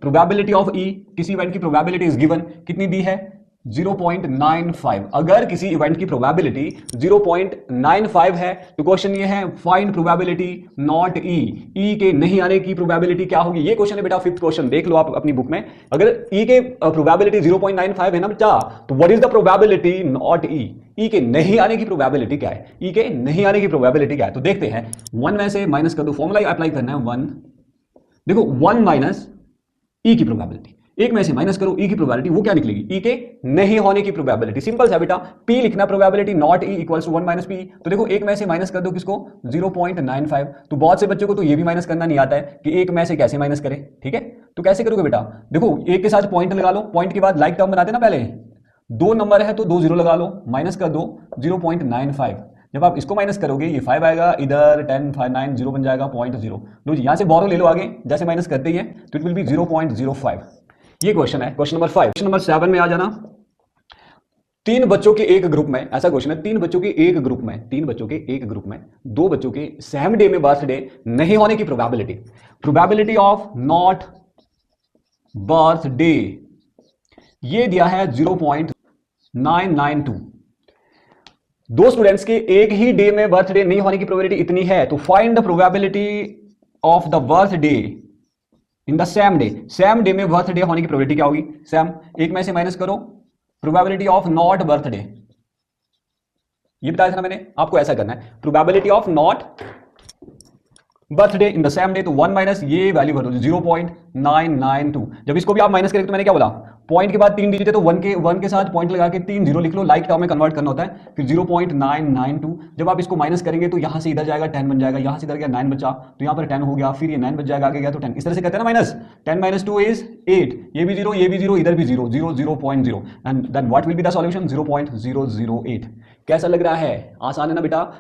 Probability of ई, किसी event की probability is given, कितनी दी है 0.95। अगर किसी इवेंट की प्रोबेबिलिटी 0.95 है तो क्वेश्चन ये है find probability not E, E के नहीं आने की प्रोबेबिलिटी क्या होगी। ये क्वेश्चन है बेटा, फिफ्थ क्वेश्चन देख लो आप अपनी बुक में। अगर ई के प्रोबेबिलिटी 0.95 है ना बेटा, तो what is the probability not E, E के नहीं आने की प्रोबेबिलिटी क्या है, ई के नहीं आने की प्रोबेबिलिटी क्या है। तो देखते हैं, 1 में से माइनस कर दो, फॉर्मूला अप्लाई करना है 1, देखो 1 माइनस ई की प्रोबेबिलिटी, एक में से माइनस करो ई की प्रोबेबिलिटी, वो क्या निकलेगी ई के नहीं होने की प्रोबेबिलिटी। सिंपल सा बेटा, पी लिखना probability not E equals to 1 minus P. तो देखो एक में से माइनस कर दो किसको 0.95। तो बहुत से बच्चों को तो ये भी माइनस करना नहीं आता है कि एक में से कैसे माइनस करें, ठीक है। तो कैसे करोगे बेटा, देखो एक के साथ पॉइंट लगा लो, पॉइंट के बाद लाइक टर्म बनाते ना, पहले 2 नंबर है तो 2 जीरो लगा लो, माइनस कर दो 0.95। जब आप इसको माइनस करोगे ये 5 आएगा, इधर 10 5 9 0 बन जाएगा 0.0। लो जी, यहां से बोरो ले लो आगे, जैसे माइनस करते ही है तो इट विल बी 0.05। ये क्वेश्चन है, क्वेश्चन नंबर 5। क्वेश्चन नंबर 7 में आ जाना। 3 बच्चों के एक ग्रुप में, ऐसा क्वेश्चन है, 3 बच्चों के एक ग्रुप में, 3 बच्चों के एक ग्रुप में 2 बच्चों के सेम डे में बर्थडे नहीं होने की probability, probability of not birthday ये दिया है 0.992। 2 स्टूडेंट्स के एक ही डे में बर्थडे नहीं होने की प्रोबेबिलिटी इतनी है, तो find the probability of the birthday in the same day. Same day में बर्थडे होने की प्रोबेबिलिटी क्या होगी, सेम, एक में से माइनस करो प्रोबेबिलिटी ऑफ नॉट बर्थडे, ये बताया था ना मैंने आपको, ऐसा करना है probability of not birthday in the same day. तो 1 माइनस ये वैल्यू भर दो 0.992। जब इसको भी आप माइनस करेंगे तो मैंने क्या बोला, पॉइंट के बाद 3 डिजिट है तो 1 के साथ पॉइंट लगा के 3 जीरो लिख लो, लाइक टर्म में कन्वर्ट करना होता है, फिर 0.992। जब आप इसको माइनस करेंगे तो यहां से इधर जाएगा 10 बन जाएगा, यहां से इधर गया 9 बचा तो यहां पर 10 हो गया, फिर ये 9 बच जाएगा, आगे गया तो 10, इस तरह से करते हैं ना माइनस। 10 माइनस 2 इज 8, ये भी 0 ये भी 0, इधर भी 0 0 0.0 and then what will be the solution 0.008। कैसा लग रहा है, आसान है ना बेटा।